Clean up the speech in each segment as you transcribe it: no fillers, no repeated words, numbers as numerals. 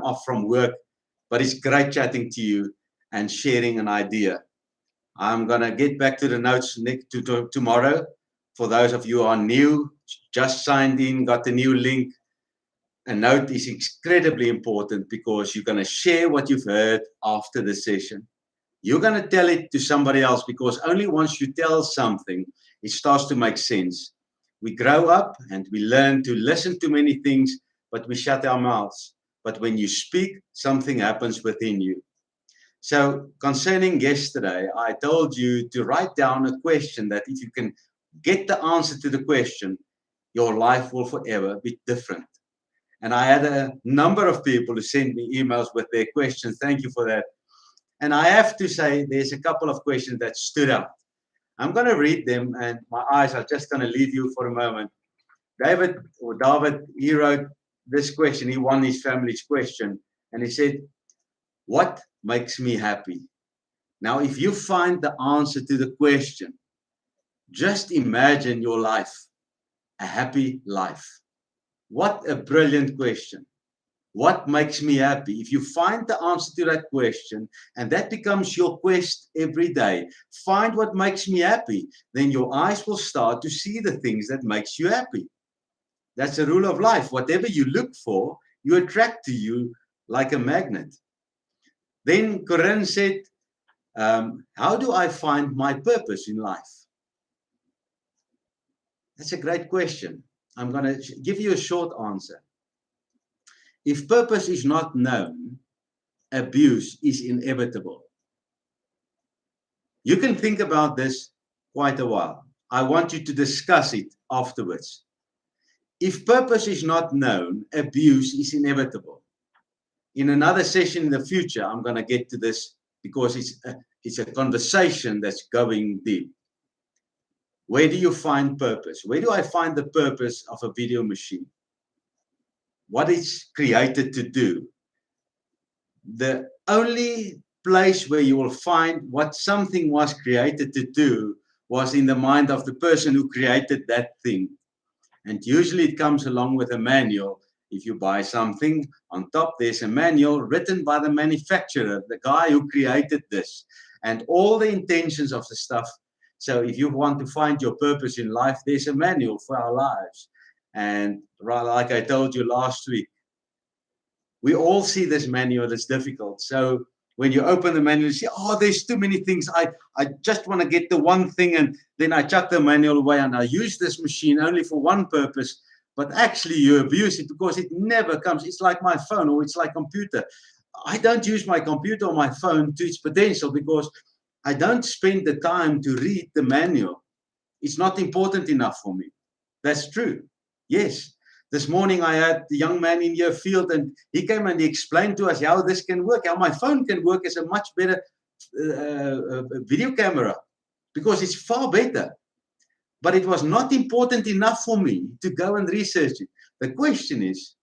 I'm off from work, but it's great chatting to you and sharing an idea. I'm going to get back to the notes tomorrow. For those of you who are new, just signed in, got the new link. A note is incredibly important because you're going to share what you've heard after the session. You're going to tell it to somebody else, because only once you tell something, it starts to make sense. We grow up and we learn to listen to many things, but we shut our mouths. But when you speak, something happens within you. So concerning yesterday, I told you to write down a question that if you can get the answer to the question, your life will forever be different. And I had a number of people who sent me emails with their questions. Thank you for that. And I have to say, there's a couple of questions that stood out. I'm going to read them, and my eyes are just going to leave you for a moment. David, he wrote this question. He won his family's question, and he said, what makes me happy? Now, if you find the answer to the question, just imagine your life, a happy life. What a brilliant question. What makes me happy? If you find the answer to that question, and that becomes your quest every day, find what makes me happy, then your eyes will start to see the things that makes you happy. That's a rule of life. Whatever you look for, you attract to you like a magnet. Then Corinne said, how do I find my purpose in life? That's a great question. I'm going to give you a short answer. If purpose is not known, abuse is inevitable. You can think about this quite a while. I want you to discuss it afterwards. If purpose is not known, abuse is inevitable. In another session in the future, I'm going to get to this because it's a conversation that's going deep. Where do you find purpose? Where do I find the purpose of a video machine? What it's created to do. The only place where you will find what something was created to do was in the mind of the person who created that thing. And usually it comes along with a manual. If you buy something, on top there's a manual written by the manufacturer, the guy who created this, and all the intentions of the stuff. So if you want to find your purpose in life, there's a manual for our lives. And like I told you last week, we all see this manual as difficult. So when you open the manual, you see, oh, there's too many things. I just want to get the one thing, and then I chuck the manual away and I use this machine only for one purpose. But actually you abuse it because it never comes. It's like my phone, or it's like computer. I don't use my computer or my phone to its potential because I don't spend the time to read the manual. It's not important enough for me. That's true. Yes. This morning I had the young man in your field, and he came and he explained to us how this can work, how my phone can work as a much better video camera, because it's far better. But it was not important enough for me to go and research it. The question is,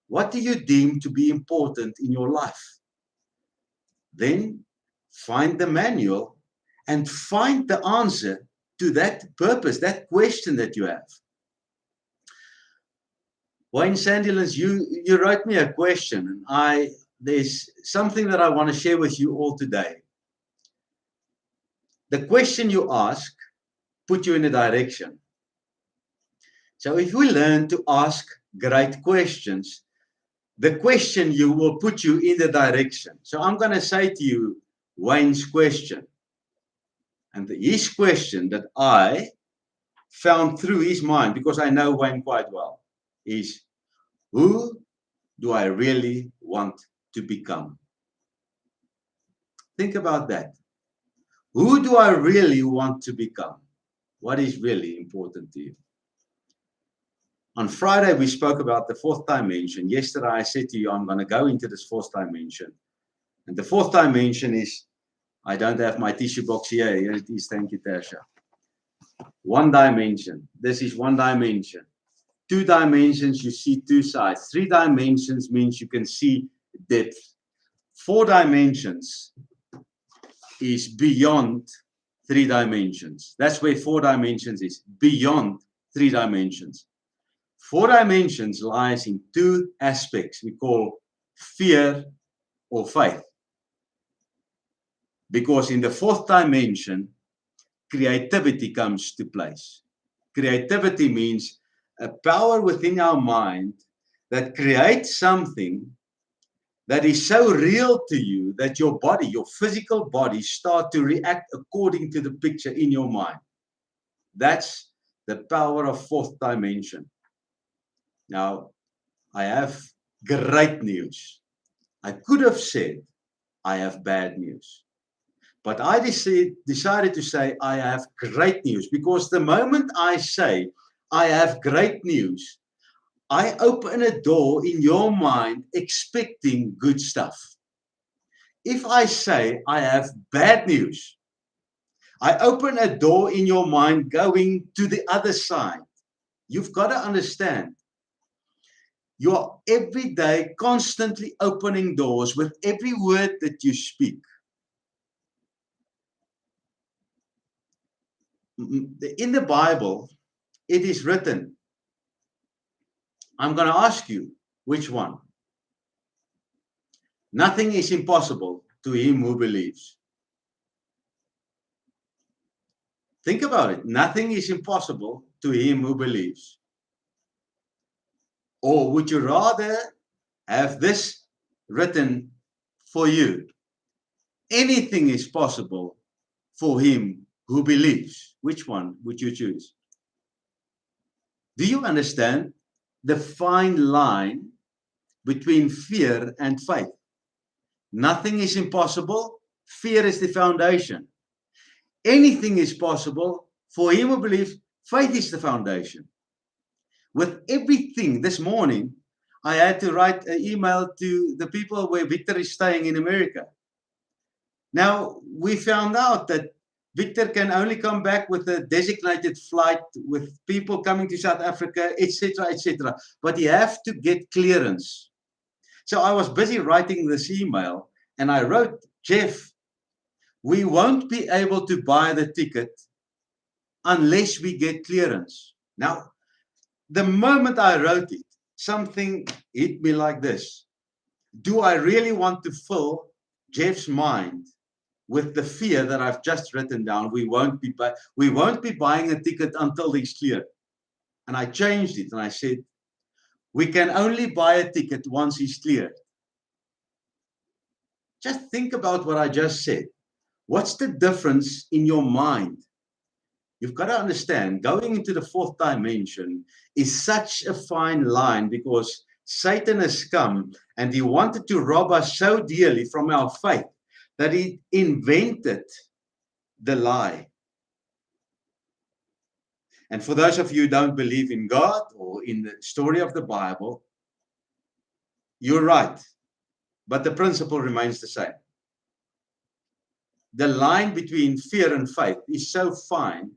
what do you deem to be important in your life? Then find the manual and find the answer to that purpose, that question that you have. Wayne Sandilands, you wrote me a question, and there's something that I want to share with you all today. The question you ask put you in a direction. So if we learn to ask great questions, the question you will put you in the direction. So I'm going to say to you Wayne's question. And his question that I found through his mind, because I know Wayne quite well, is, who do I really want to become? Think about that. Who do I really want to become? What is really important to you? On Friday, we spoke about the fourth dimension. Yesterday, I said to you, I'm going to go into this fourth dimension. And the fourth dimension is, I don't have my tissue box here. Here it is. Thank you, Tasha. One dimension. This is one dimension. Two dimensions, you see two sides. Three dimensions means you can see depth. Four dimensions is beyond three dimensions. That's where four dimensions is, beyond three dimensions. Four dimensions lies in two aspects we call fear or faith. Because in the fourth dimension, creativity comes to place. Creativity means a power within our mind that creates something that is so real to you that your body, your physical body, start to react according to the picture in your mind. That's the power of fourth dimension. Now, I have great news. I could have said I have bad news. But I decided to say I have great news, because the moment I say I have great news, I open a door in your mind expecting good stuff. If I say I have bad news, I open a door in your mind going to the other side. You've got to understand. You're every day constantly opening doors with every word that you speak. In the Bible, it is written. I'm going to ask you, which one? Nothing is impossible to him who believes. Think about it. Nothing is impossible to him who believes. Or would you rather have this written for you? Anything is possible for him who believes. Which one would you choose? Do you understand the fine line between fear and faith? Nothing is impossible. Fear is the foundation. Anything is possible for him who believes. Faith is the foundation. With everything, this morning, I had to write an email to the people where Victor is staying in America. Now, we found out that Victor can only come back with a designated flight with people coming to South Africa, etc., etc. But he has to get clearance. So I was busy writing this email, and I wrote, Jeff, we won't be able to buy the ticket unless we get clearance. Now, the moment I wrote it, something hit me like this. Do I really want to fill Jeff's mind with the fear that I've just written down? We won't be buying a ticket until he's cleared. And I changed it and I said, we can only buy a ticket once he's cleared. Just think about what I just said. What's the difference in your mind? You've got to understand, going into the fourth dimension is such a fine line, because Satan has come and he wanted to rob us so dearly from our faith that he invented the lie. And for those of you who don't believe in God or in the story of the Bible, you're right. But the principle remains the same. The line between fear and faith is so fine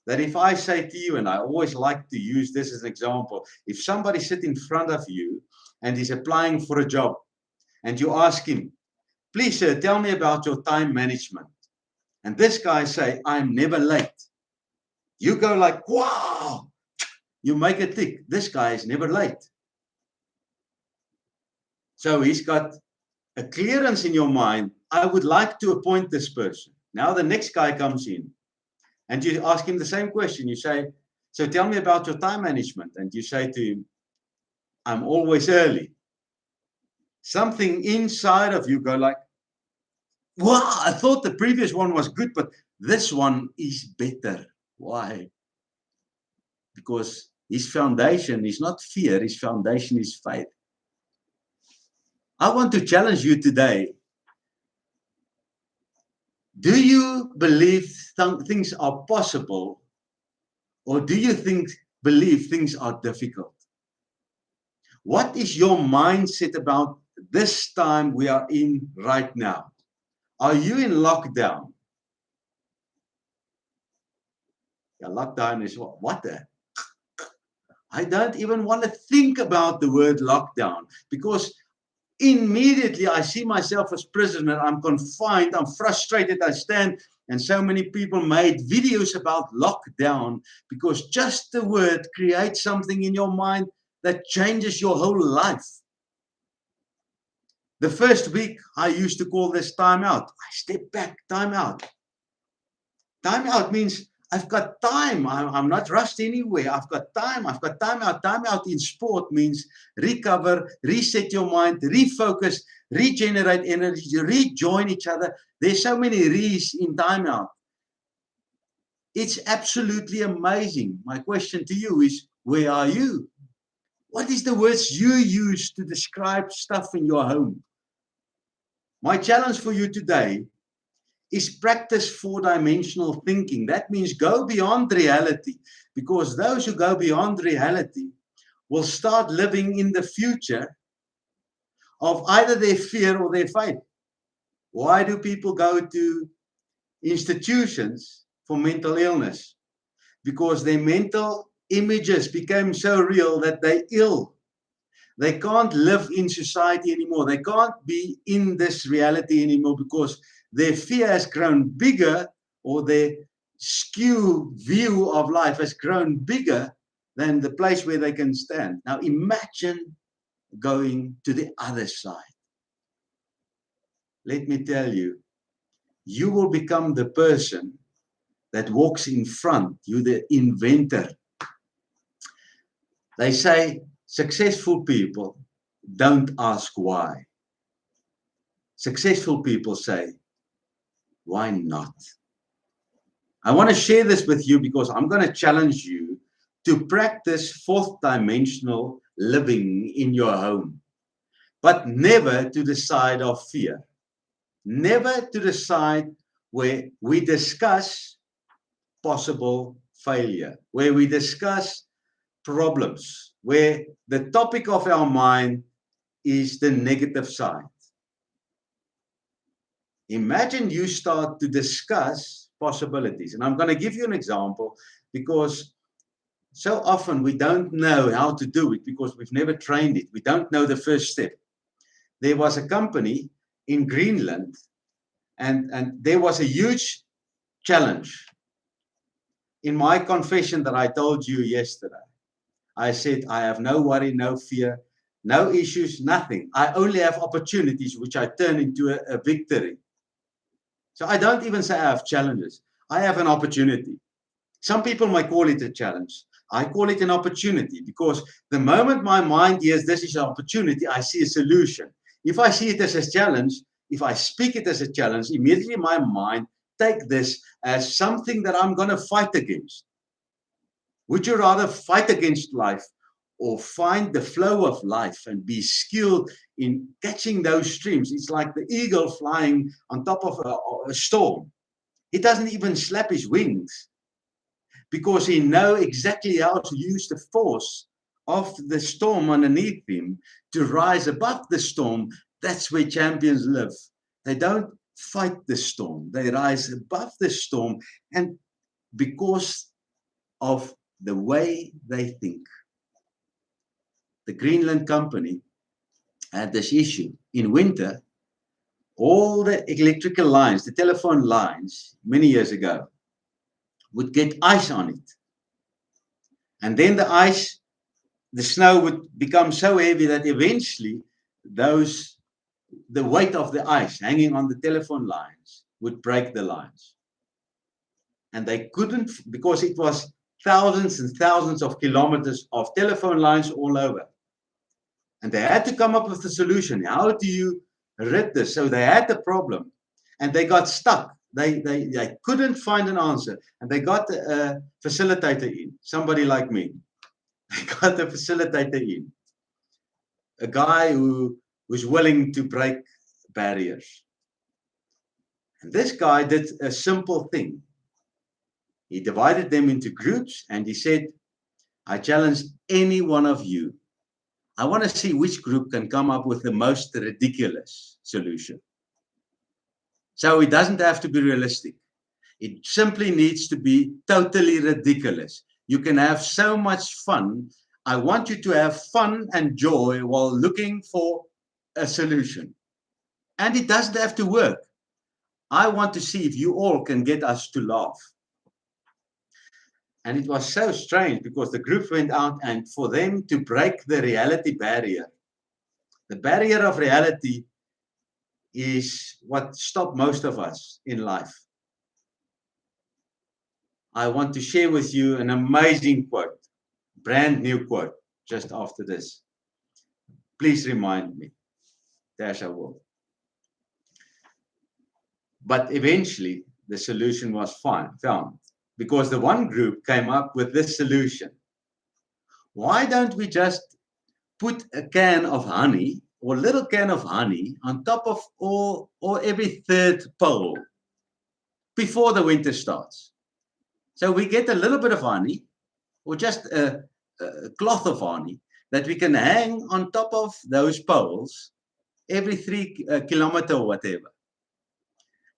that if I say to you, and I always like to use this as an example, if somebody sits in front of you and is applying for a job, and you ask him, please, sir, tell me about your time management. And this guy say, I'm never late. You go like, wow, you make a tick. This guy is never late. So he's got a clearance in your mind. I would like to appoint this person. Now the next guy comes in and you ask him the same question. You say, so tell me about your time management. And you say to him, I'm always early. Something inside of you go like, wow, I thought the previous one was good, but this one is better. Why? Because his foundation is not fear, his foundation is faith. I want to challenge you today. Do you believe things are possible, or do you believe things are difficult? What is your mindset about this time we are in right now? Are you in lockdown? Yeah, lockdown is what the? I don't even want to think about the word lockdown, because immediately I see myself as prisoner. I'm confined. I'm frustrated. I stand, and so many people made videos about lockdown, because just the word creates something in your mind that changes your whole life. The first week, I used to call this time out. I step back, time out. Time out means I've got time. I'm not rushed anywhere. I've got time. I've got time out. Time out in sport means recover, reset your mind, refocus, regenerate energy, rejoin each other. There's so many re's in time out. It's absolutely amazing. My question to you is, where are you? What is the words you use to describe stuff in your home? My challenge for you today is practice four-dimensional thinking. That means go beyond reality, because those who go beyond reality will start living in the future of either their fear or their faith. Why do people go to institutions for mental illness? Because their mental images became so real that they're ill. They can't live in society anymore. They can't be in this reality anymore because their fear has grown bigger, or their skew view of life has grown bigger than the place where they can stand. Now imagine going to the other side. Let me tell you, you will become the person that walks in front. You're the inventor. They say successful people don't ask why. Successful people say, why not? I want to share this with you because I'm going to challenge you to practice fourth dimensional living in your home, but never to the side of fear. Never to the side where we discuss possible failure, where we discuss problems, where the topic of our mind is the negative side. Imagine you start to discuss possibilities. And I'm going to give you an example, because so often we don't know how to do it because we've never trained it. We don't know the first step. There was a company in Greenland, and there was a huge challenge. In my confession that I told you yesterday, I said, I have no worry, no fear, no issues, nothing. I only have opportunities which I turn into a victory. So I don't even say I have challenges. I have an opportunity. Some people might call it a challenge. I call it an opportunity, because the moment my mind hears this is an opportunity, I see a solution. If I see it as a challenge, if I speak it as a challenge, immediately my mind take this as something that I'm going to fight against. Would you rather fight against life, or find the flow of life and be skilled in catching those streams? It's like the eagle flying on top of a storm. He doesn't even slap his wings, because he knows exactly how to use the force of the storm underneath him to rise above the storm. That's where champions live. They don't fight the storm. They rise above the storm, and because of the way they think. The Greenland company had this issue. In winter, all the electrical lines, the telephone lines, many years ago, would get ice on it. And then the snow would become so heavy that eventually the weight of the ice hanging on the telephone lines would break the lines. And they couldn't, because it was thousands and thousands of kilometers of telephone lines all over. And they had to come up with a solution. How do you rid this? So they had the problem, and they got stuck. They couldn't find an answer, and they got a facilitator in, somebody like me. They got a facilitator in, a guy who was willing to break barriers. And this guy did a simple thing. He divided them into groups, and he said, I challenge any one of you. I want to see which group can come up with the most ridiculous solution. So it doesn't have to be realistic. It simply needs to be totally ridiculous. You can have so much fun. I want you to have fun and joy while looking for a solution. And it doesn't have to work. I want to see if you all can get us to laugh. And it was so strange, because the group went out, and for them to break the reality barrier, the barrier of reality is what stopped most of us in life. I want to share with you an amazing quote, brand new quote, just after this. Please remind me. Dash I will. But eventually, the solution was found because the one group came up with this solution. Why don't we just put a can of honey or a little can of honey on top of or every third pole before the winter starts? So we get a little bit of honey or just a cloth of honey that we can hang on top of those poles every 3 kilometers or whatever.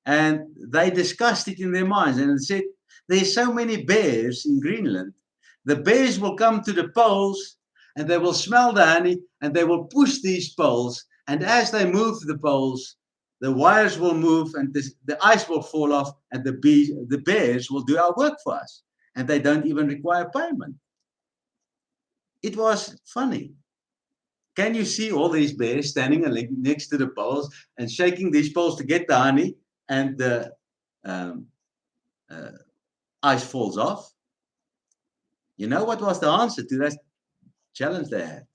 And they discussed it in their minds and said, there's so many bears in Greenland. The bears will come to the poles and they will smell the honey and they will push these poles. And as they move the poles, the wires will move and the ice will fall off and the bears will do our work for us. And they don't even require payment. It was funny. Can you see all these bears standing next to the poles and shaking these poles to get the honey? And the ice falls off. You know what was the answer to that challenge they had?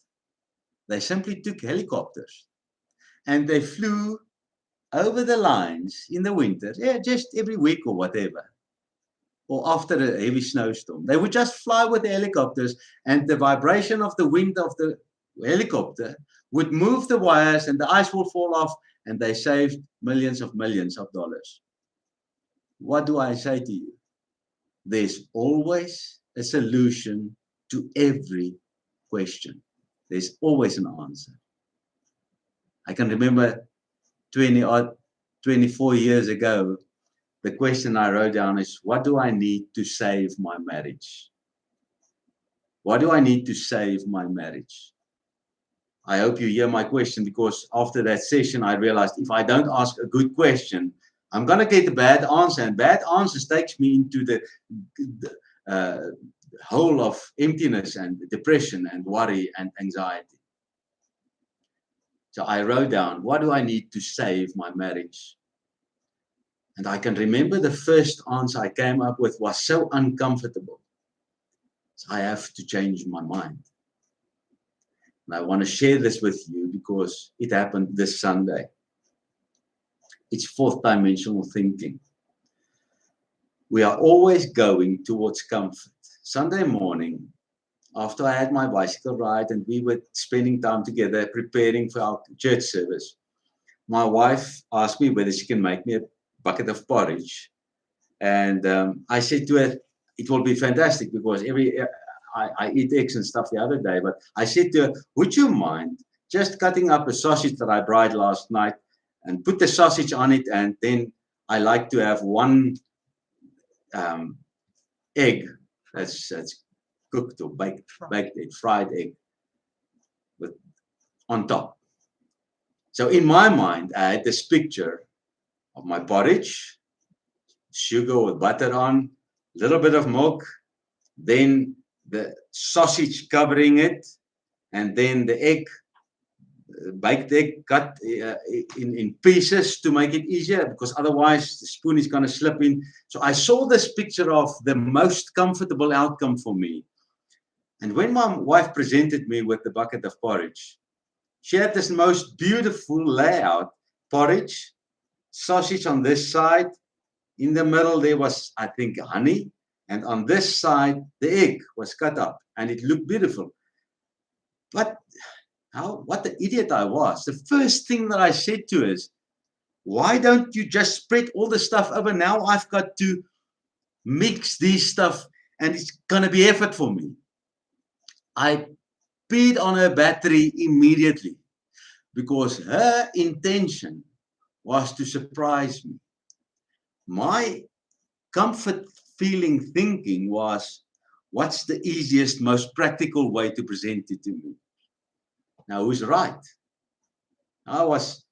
They simply took helicopters and they flew over the lines in the winter, just every week or whatever, or after a heavy snowstorm. They would just fly with the helicopters and the vibration of the wind of the helicopter would move the wires and the ice will fall off, and they saved millions of dollars. What do I say to you? There's always a solution to every question. There's always an answer. I can remember 24 years ago, the question I wrote down is, what do I need to save my marriage? What do I need to save my marriage? I hope you hear my question, because after that session, I realized if I don't ask a good question, I'm going to get a bad answer, and bad answers takes me into the hole of emptiness and depression and worry and anxiety. So I wrote down, what do I need to save my marriage? And I can remember the first answer I came up with was so uncomfortable. So I have to change my mind. And I want to share this with you because it happened this Sunday. It's fourth dimensional thinking. We are always going towards comfort. Sunday morning, after I had my bicycle ride and we were spending time together preparing for our church service, my wife asked me whether she can make me a bucket of porridge. And I said to her, it will be fantastic because I eat eggs and stuff the other day. But I said to her, would you mind just cutting up a sausage that I fried last night and put the sausage on it, and then I like to have one egg that's cooked or baked egg, fried egg on top. So in my mind, I had this picture of my porridge, sugar with butter on, a little bit of milk, then the sausage covering it, and then the egg, baked egg cut in pieces to make it easier, because otherwise the spoon is going to slip in. So I saw this picture of the most comfortable outcome for me. And when my wife presented me with the bucket of porridge, she had this most beautiful layout: porridge, sausage on this side, in the middle there was, I think, honey, and on this side the egg was cut up, and it looked beautiful. But what the idiot I was. The first thing that I said to her is, why don't you just spread all the stuff over? Now I've got to mix these stuff and it's going to be effort for me. I peed on her battery immediately because her intention was to surprise me. My comfort feeling thinking was, what's the easiest, most practical way to present it to me? Now, who's right? I was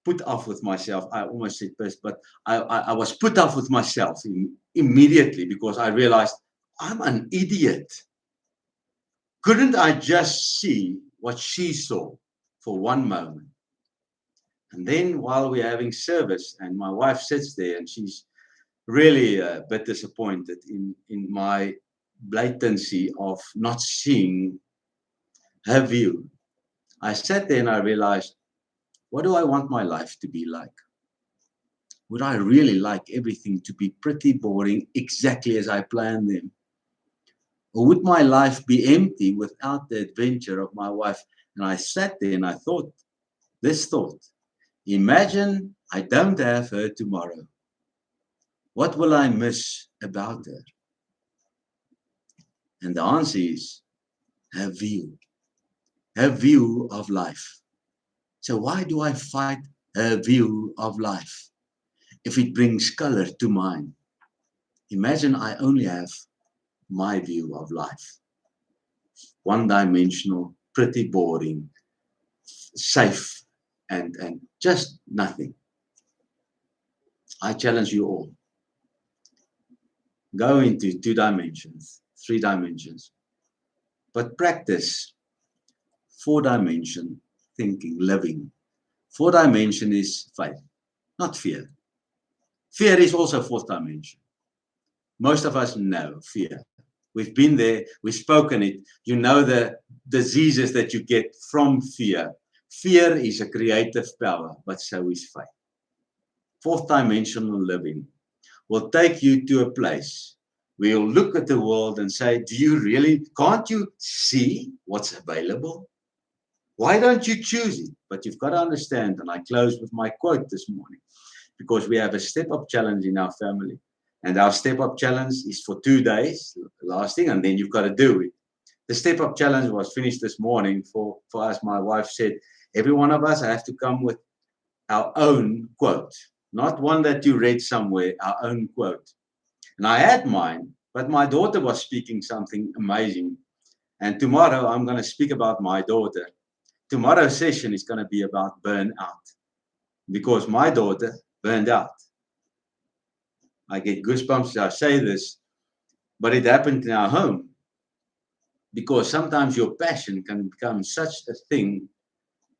put off with myself. I almost said this, but I was put off with myself immediately because I realized I'm an idiot. Couldn't I just see what she saw for one moment? And then while we're having service, and my wife sits there and she's really a bit disappointed in my blatancy of not seeing her view. I sat there and I realized, what do I want my life to be like? Would I really like everything to be pretty boring exactly as I planned them? Or would my life be empty without the adventure of my wife? And I sat there and I thought, this thought, imagine I don't have her tomorrow. What will I miss about her? And the answer is her view of life. So why do I fight her view of life if it brings color to mine? Imagine I only have my view of life. One-dimensional, pretty boring, safe, and just nothing. I challenge you all. Go into 2 dimensions, 3 dimensions, but practice 4-dimension thinking, living. 4-dimension is faith, not fear. Fear is also 4th dimension. Most of us know fear. We've been there, we've spoken it. You know the diseases that you get from fear. Fear is a creative power, but so is faith. 4th dimensional living will take you to a place where you'll look at the world and say, can't you see what's available? Why don't you choose it? But you've got to understand, and I close with my quote this morning, because we have a step-up challenge in our family. And our step-up challenge is for 2 days, lasting, and then you've got to do it. The step-up challenge was finished this morning for us. My wife said, every one of us have to come with our own quote, not one that you read somewhere, our own quote. And I had mine, but my daughter was speaking something amazing. And tomorrow I'm going to speak about my daughter. Tomorrow's session is going to be about burnout, because my daughter burned out. I get goosebumps as I say this, but it happened in our home, because sometimes your passion can become such a thing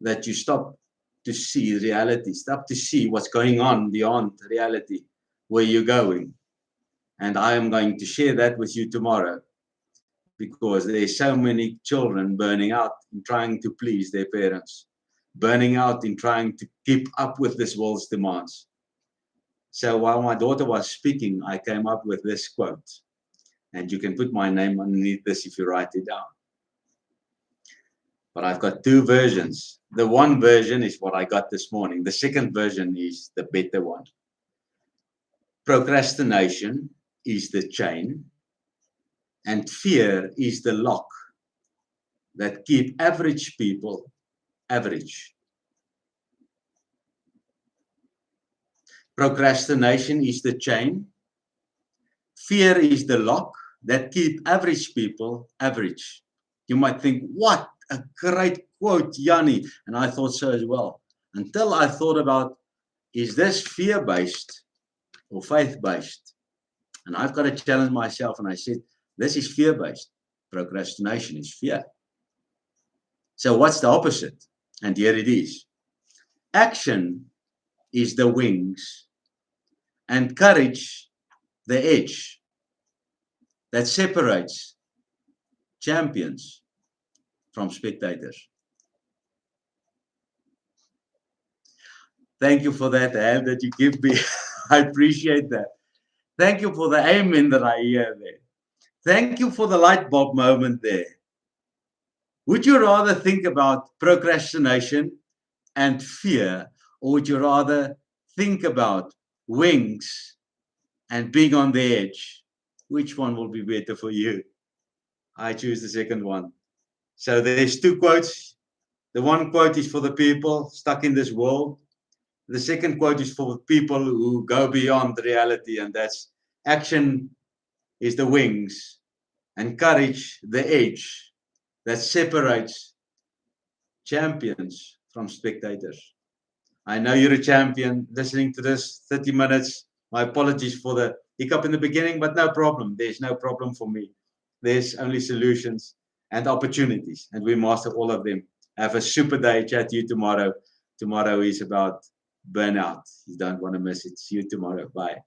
that you stop to see reality, stop to see what's going on beyond reality, where you're going. And I am going to share that with you tomorrow, because there's so many children burning out in trying to please their parents, burning out in trying to keep up with this world's demands. So while my daughter was speaking, I came up with this quote, and you can put my name underneath this if you write it down. But I've got 2 versions. The one version is what I got this morning. The second version is the better one. Procrastination is the chain, and fear is the lock that keep average people average. Procrastination is the chain. Fear is the lock that keep average people average. You might think, what a great quote, Yanni. And I thought so as well. Until I thought about, is this fear-based or faith-based? And I've got to challenge myself. And I said, this is fear-based. Procrastination is fear. So what's the opposite? And here it is. Action is the wings, and courage the edge that separates champions from spectators. Thank you for that hand that you give me. I appreciate that. Thank you for the amen that I hear there. Thank you for the light bulb moment there. Would you rather think about procrastination and fear, or would you rather think about wings and being on the edge? Which one will be better for you? I choose the second one. So there's 2 quotes. The one quote is for the people stuck in this world. The second quote is for people who go beyond reality, and that's action is the wings and courage the edge that separates champions from spectators. I know you're a champion listening to this 30 minutes. My apologies for the hiccup in the beginning, but no problem. There's no problem for me. There's only solutions and opportunities, and we master all of them. Have a super day. Chat to you tomorrow. tomorrow is about burnout. You don't want to miss it. See you tomorrow. Bye.